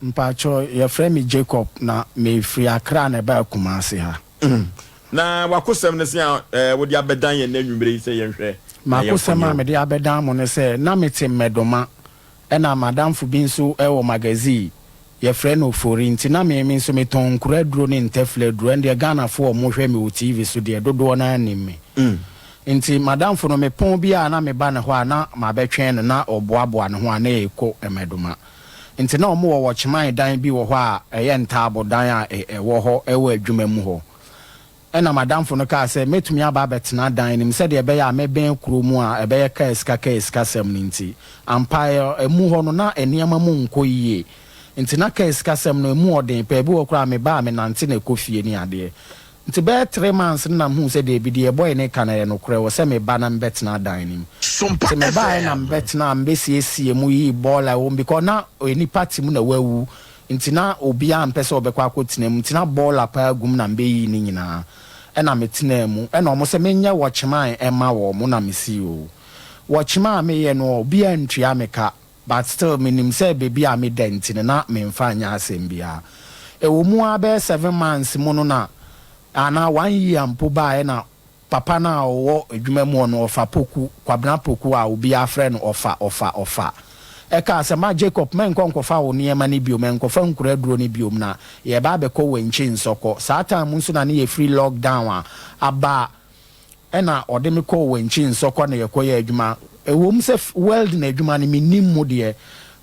mpacho your friend me Jacob na me free Accra na ba Kumasi ha. Na wakosem ne se wo dia bedan ye na nwumre se ye hwe. Makosema me dia bedan mo ne se na mete medoma na madam fu bi nso e wo magazine your friend ofori nti na me nso me ton kura duro ne ntefle duro ndi Ghana fo mo hwe me o TV so de dodo na anim me. Nti madam fu no me pon bia na me ba ne ho ana ma betwen na oboaboa ne ho ana eko emedoma. Nti na omo wo chman dan bi wo ho a eye ntabo dan a wo ho e wo adwuma mu ho. Ena madam fu no ka se metumi aba betena dan nim se de be ya meben kuro mu a ebe ye ka eska sem nti empire emu ho no na eniama mu nko yie. Nti na ka eska sem no emu oden pe bi wo kura me ba me nante na kofie ni ade. Nti be 3 months na hu se de bi de boy ne kanere no kure wo se me ba na mbetena dan nim. Sompa me ba na mbetena mbesiesie mu yi bola wo because na eni party mu na wawu. Nti na obia mpese obekwa akotina mu nti na bola pa agum na mbeyi ni nyina. Ena metina mu ena omo se menye watchman ema wo mo na mesi o. Watchman me ye no obia ntua meka but still minim say baby a me dent na me mfa nya asembia. E wo mu abe 7 months mu no na ana 1 year mpo ba na papa na wo adwuma mu no ofa poku kwabna poku a obi afre no ofa eka se ma Jacob men konkofa wo niema ni biom men konfa nkura duro ni biom na ye ba be ko wenchi nsoko saata mu nso na ne ye free lockdown a aba ena ode me ko wenchi nsoko na ye ko ye adwuma ewom se world na adwuma ni minim mu de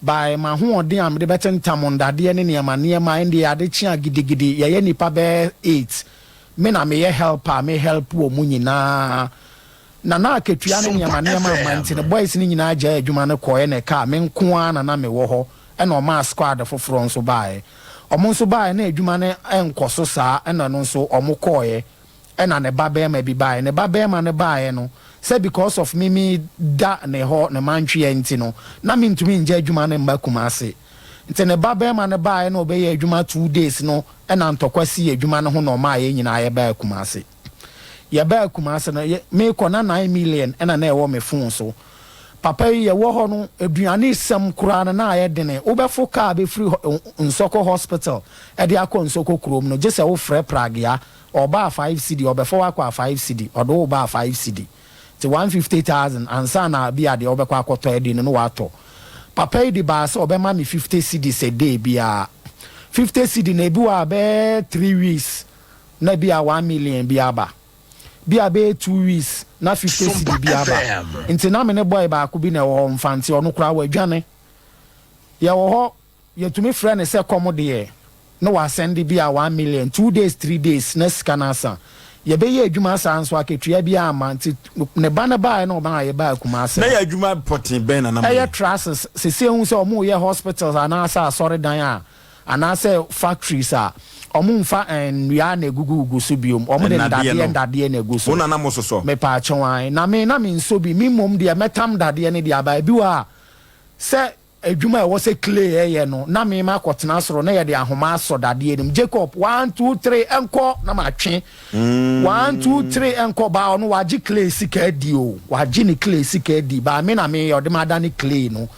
by ma ho ode am de betentam ndade ne niema ndi ade chi agidegide ye nipa be 8 me na me ye helper me help wo mu nyina na aketua ne niema manti ne boys ni nyina agya adwuma ne koye ne ka me nko ana na me wo ho e na o ma squad foforo nso bae omo nso bae na adwuma ne enkoso saa e na no nso omo koye e na ne babe ma bi bae ne babe ma ne bae no say because of me da ne ho ne mantwe enti no na me ntumi nja adwuma ne mba Kumasi nti ne babe ma ne bae na obeye adwuma 2 days no e na ntokwasi adwuma ne ho no ma ye nyina ye ba Kumasi ya ba Kumasi na me ko na 9 million ena na e wo me phone so papa ye wo ho no aduane sem kura na aye dene wo be fo car be free Nsoko hospital e de akọ Nsoko krom no je se wo frɛ pragia oba 5 cedi obefo akọ 5 cedi odo oba 5 cedi ti 150,000 ansa na bia de obekọ akọtọ e de no wato papa di ba se obema me 50 cedi se day bia 50 cedi na bi wa be 3 weeks na bia 1 million bia ba bia be 2 weeks na 50 cedi bia ba nti na me ne boy ba ko bi na wo mfanti ono kura wa adwane ye wo ho ye tumi frɛ ne se komo de no wa send bia 1 million 2 days 3 days na scanasa ye be ye adwuma sanso aketua bia ama nti ne ba na ba na oba ye ba Kumasi na ye adwuma potin ben na na ye trusses se hu se omo ye hospitals ana sa sorry dan a ana se factories a omo mfa nria na egugu so biom omo de ndade na egu so wona na mososo me pa atwan na me nso bi mi mom de metam dade ne de aba bi wa se adwuma e wo se clay ye no na me ma kwotena soro na ye de ahoma aso dade nim Jacob 1 2 3 enko na ma twe 1 2 3 enko ba ono waji clay sika di o waji ni clay sika di ba me na me yo de ma da ni clay no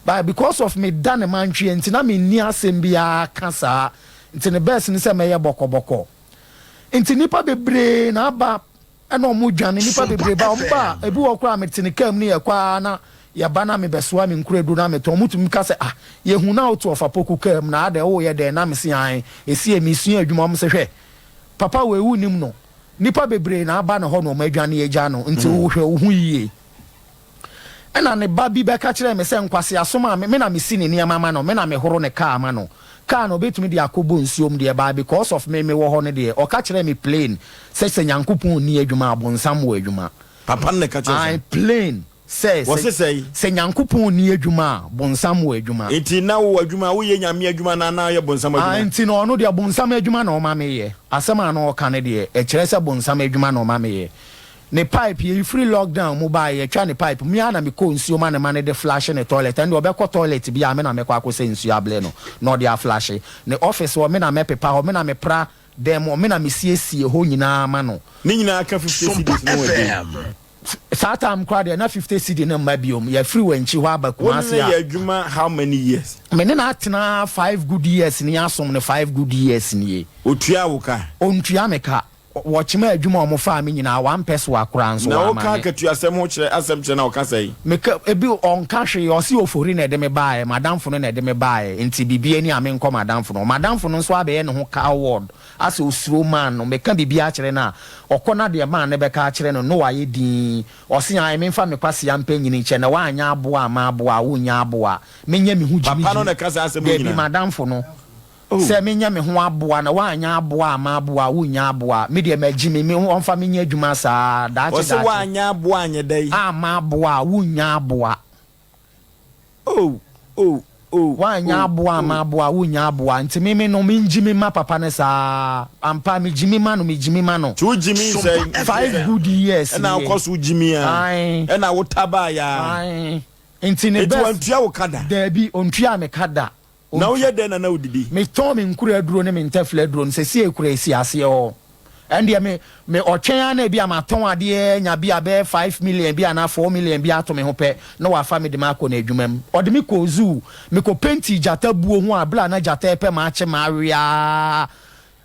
but because of me da ne man twe nti na me ni asem bia kasa nti ne best ni se me ye bokoboko nti nipa bebre na aba ena omo dwane nipa bebre ba omba ebi wo kra me tene kam ni yakwa na ya bana me besoa me nkuredu na me to mutum ka se ye hu na otu ofa poku kam na ade wo ye de na me se an esi emisu adwuma mo se hwe papa we wu nim no nipa bebre na aba na ho no madwane ye gya no nti wo hwe wo hu yie ena ne ba bi be ka kire me se nkwase asoma me na me si ne niam ama no me na me horo ne ka ama no ka no betumi de akobo nsuom de ba because of me wo ho ne de o ka kire me plain se nyankopon ni adwuma abonsam wo adwuma papa ne ka kire I plain say nyankopon ni adwuma bonsam wo adwuma enti na wo adwuma wo ye nyame adwuma na ye bonsam adwuma enti no no de bonsam adwuma na o ma me ye asema na o ka ne de e kire se bonsam adwuma na o ma me ye ne pipe ye free lockdown mo ba ye twa ne pipe mi ana me ko nsuo ma ne ma ne de flash ne toilet and obekọ toilet bia me na me kwa akose nsuo able no no de a flash ne office wo me na me pepa ho me na me pra dem me na me siesie ho nyina ma no ni nyina ka 50 cedis no we Sata crowd na 50 cedi na mabiom ya free wenchi ho abakumase ya adwuma how many years me ne na atena 5 good years ni asom ne 5 good years ni otua wo ka ontua meka wɔkyema adwuma ɔmo fa me nyina 1 peso akora nso na wo ka ketu asɛm ho kyerɛ asɛm kyerɛ na wo ka sɛ meka ebi ɔnka hwe ɔsi ofori na ɛde me baae madamfo no na ɛde me baae nti bibia ni ame nkɔ madamfo no nso abɛyɛ ne ho ka award ase osuro man no meka bibia kyerɛ na ɔkɔ na de man ne bɛka kyerɛ no no wayɛ din ɔsi an me mfa me kwase ampa nyini kyɛ na wanya aboa ama aboa wo nya aboa menya me hu gyimi papa no na ka sɛ asɛm nyina bi madamfo no sɛ menya me ho aboa na wanya aboa ama aboa wo nya aboa me de magimi me ɔmfa menya adwuma saa daakye ɔsɛ wanya aboa anye dai ama aboa wo nya aboa wanya aboa ama aboa wo nya aboa nti me no menjimi ma papa ne saa ampa me jimi ma no tu jimi sɛ 5 good years na akɔso jimi a na wo taba ya nti ne best wantua wo kada da bi ontua me kada na wo yɛ den na wodidi me ton me nkura aduro ne me ntafle aduro se sie ekura esi ase ho ɛnde me ɔtwɛn na bi amaton ade nya bi abe 5 million bi ana 4 million bi ato me ho pɛ na wa fa me de mako na adwuma m ɔde me ko zoo me ko penti jata buo ho abla na jata pɛ ma ache ma awia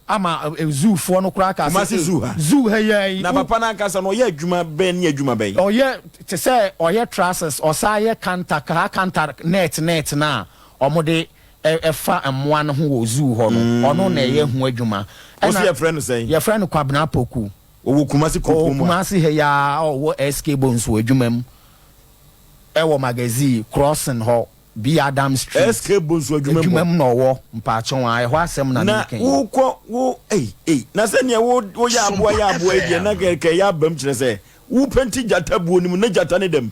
ama zoo fo no kura ka se zoo hey na papa na kasa no ɔyɛ adwuma bɛn ne adwuma bɛn ɔyɛ te sɛ ɔyɛ trousers ɔsa yɛ kanta net na ɔmode ɛfa mmoa no ho wɔ zoo hɔ no ɔno na ɛyɛ ho adwuma ɛna yɛ friend sɛn yɛ friend kwabena poku owo kumasi koku mu kumasi he ya ɔwɔ SK Bones wɔ adwuma mu ɛwɔ magazine crossing hɔ B Adam Street SK Bones wɔ adwuma mu na ɔwɔ mpaachɔn a ɛhɔ asɛm na ne kan na wo na sɛ ne wo yɛ aboa die na kɛ yɛ abam kyerɛ sɛ wo penti jata buo ni mu na jata ne dem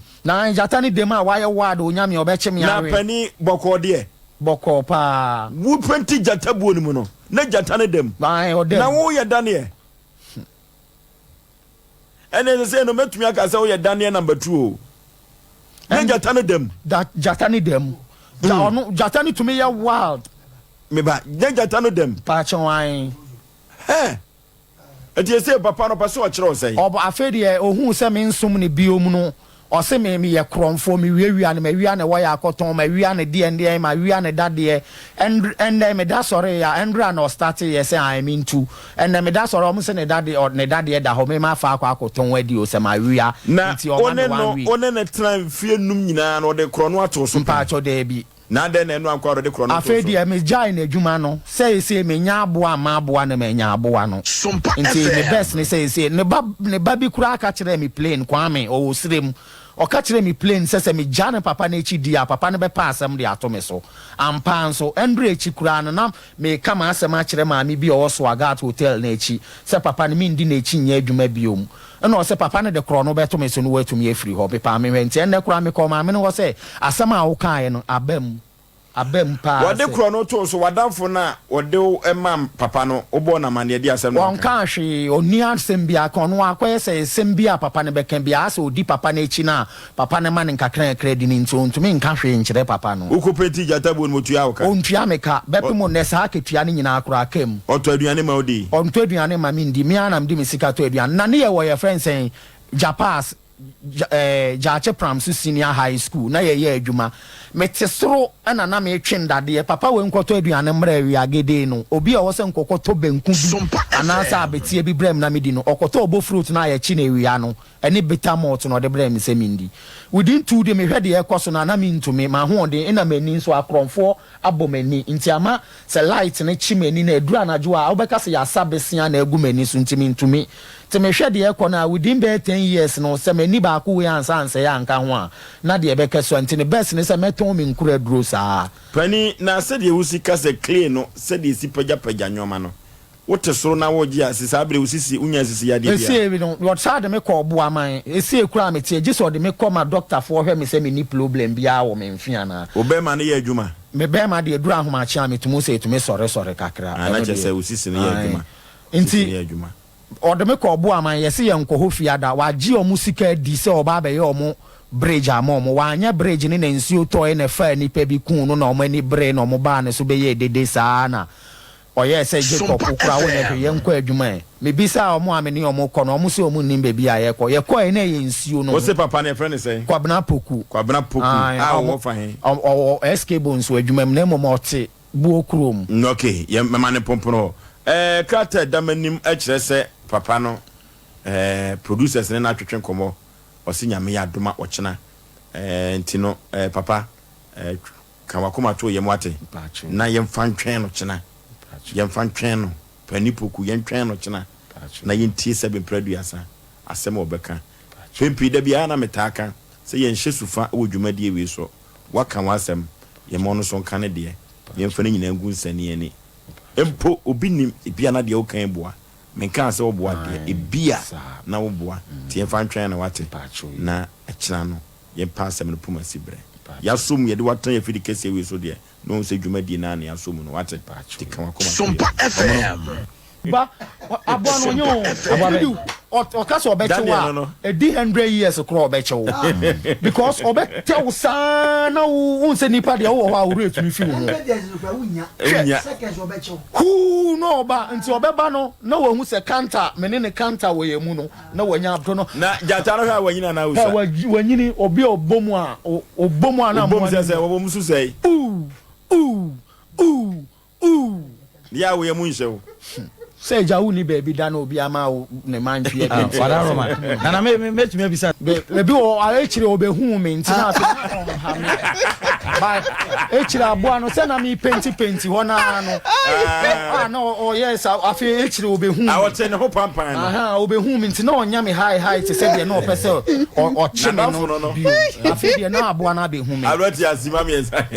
a wayɛ ward onyame ɔbɛkye me na pani bɔkɔ de bɔkɔ pa wo penti jata buo ni mu no na jata ne dem na wo yɛ Daniel ene se no metumi aka sɛ wo yɛ Daniel number 2 o na jata ne dem jata ne dem jata ne tumi yɛ wild me ba jata ne dem pa chwan eti ese papa no pa so ɔkyerɛ sɛ ɔbɔ afɛdeɛ ohun sɛ me nsom ne biom no ɔse me yɛ krɔmfo me wiawia ne mawia ne wɔyɛ akɔtɔn mawia ne deɛ ma wia ne dadeɛ and me da sɔre ya endra na start yɛ sɛ I mean to and me da sɔre ɔmo sɛ ne dadeɛ da hɔ me ma fa akɔtɔn adi o sɛ ma wia nti one ne tran fie num nyinaa no de krɔ no ato so pa acho de bi na de na enu akwaro de krɔ no afei de me jai na adwuma no sɛ me nya aboa ma aboa na me nya aboa no nti me best ne sɛ ne ba bi kura aka kyerɛ me plane kwame o srem ɔka kyerɛ me plane sɛ me gya ne papa na echi di a papa ne bɛpa asɛm de ato me so ampa nsoendre echi kura no na me kama asɛm akyerɛ maame bi ɔwɔ so agat hotel na echi sɛ papa ne mi ndi na echi nya adwuma biom ɛna ɔsɛ papa ne de korɔ no bɛto me so no watumi afiri hɔ pepa me wɛnti ɛnɛ kura me kɔ maame no wɔ sɛ asɛm a wokae no abam pa wade korɔ no to so wadamfo na wode ɛma papa no obɔ na mane di asɛm no wɔnka hwe oni asɛm bia ka ɔno akɔyɛ sɛ asɛm bia papa ne bɛka bia sɛ odi papa no akyi na papa ne ma ne nkakra di ne nti ɔntumi nka hwe nkyerɛ papa no wokɔpɛti gyata bo no motua wo ka ɔntua me ka bɛpem nnɛ saa ketua no nyinaa koraa ka mu ɔtɔ aduane ma wodi ɔntɔ aduane ma mendi me anam de me sika tɔ aduane na ne yɛ wɔ yɛ frɛn sɛn japas Jache Pramsu Senior High School na yɛ adwuma mete soro ana na me twe ndadeɛ papa we nkɔtɔ aduane mmerɛ wi agede no obi a wɔsɛ nkɔkɔtɔ benku bi anasa abetie bi brɛm na medi no ɔkɔtɔ obo fruit na yɛ chi na ewia no ɛne bitter malt no de brɛm sɛ mindi within 2 days me hwɛ de ɛkɔ so na na me ntumi ma ho de ina mani nso akrɔmfo abɔ mani nti ama sɛ light ne chi mani na edura anajo a wobɛka sɛ yasa besia na egu mani so ntimi ntumi te me hwɛ de ɛkɔ na within 10 years no sɛ mani ba ko we ansa ansɛ ya anka ho a na de ɛbɛka so nti ne best ne sɛ mɛtɔn me nkura duro saa pani na sɛ de wusi ka sɛ clean no sɛ de si pagya nyoma no wote soro na woji asisi abre usisi unya asisi ya dia esi no what sad me call bo aman esi ekura me tie gise ode me call ma doctor for hwe me say me ni problem bia wo me mfia na obema na ye adwuma me bema de adura ahoma chia me tumu say tume sore kakra na che say usisi na ye adwuma nti ode me call bo aman yesi ye nkoho fiada wa gi o musika di say oba be ye o mo bridge amom wa anya bridge ni na nsuo to e na fa ni pa bi kun no na o mani bre na o mo ba ne so be ye dede saa na oye say Jacob ukura wo na hwe yenko adwuma me bisa omo amene omo kɔ no omo se omo nim be bia ye kɔ ye kɔ e na ye nsuo no wo se papa ne friend say kwabna poku wo fa he o SK Bones adwuma me na mo mote bu okrom okay ye mama ne pompono krata damanim a kyerɛ sɛ papa no producers ne na twetwe komo o se nyame ya doma ɔkyena ntino papa kan wakoma to ye mwate na ye mfa ntwen no kyena ye mfa ntwen no panipoku ye ntwen no kyena na ye ntie sɛ be producer asɛm obɛka pempi da bia na metaka sɛ ye nhye sufa wo dwumadie wi so waka wasɛm ye mo no so nka ne de ye mfa ne nyina ngu nsani ani empo obi nim ebia na de wo kan boa menka sɛ wo boa de ebia na wo boa tie mfa ntwen na wate na akyena no ye pa asɛm no puma sibre ya sum ye de watan ye fidi kese we so de no se dwumadie na na ya sum no wate tika wakoma SOMPA FM ba abua no nyo abua o ka so obechewa e di 100 years kro obechewo because obetewo sana wo nse nipa de wo ha wo retumi fi wo unya seconds obechewo hu no ba nti obeba no na wo hu se kanta mene ne kanta wo ye mu no na wanya abdo no na jata no ha wanyina na usa wanyini obi obomu a obomu a na mo se wo mu su sei ya wo ye mu nhyew say jawu ni baby da no obi ama ne man tue bi wada roma na me tumi abisa be o a echire obehu me nti na afi ha me ba echire aboa no se na me penti ho na no no o yes afi echire obehu a wote ne ho pampan no aha obehu me nti na onya me high te se de na o pese o chi me no afi de na aboa na behu me already asima me nsa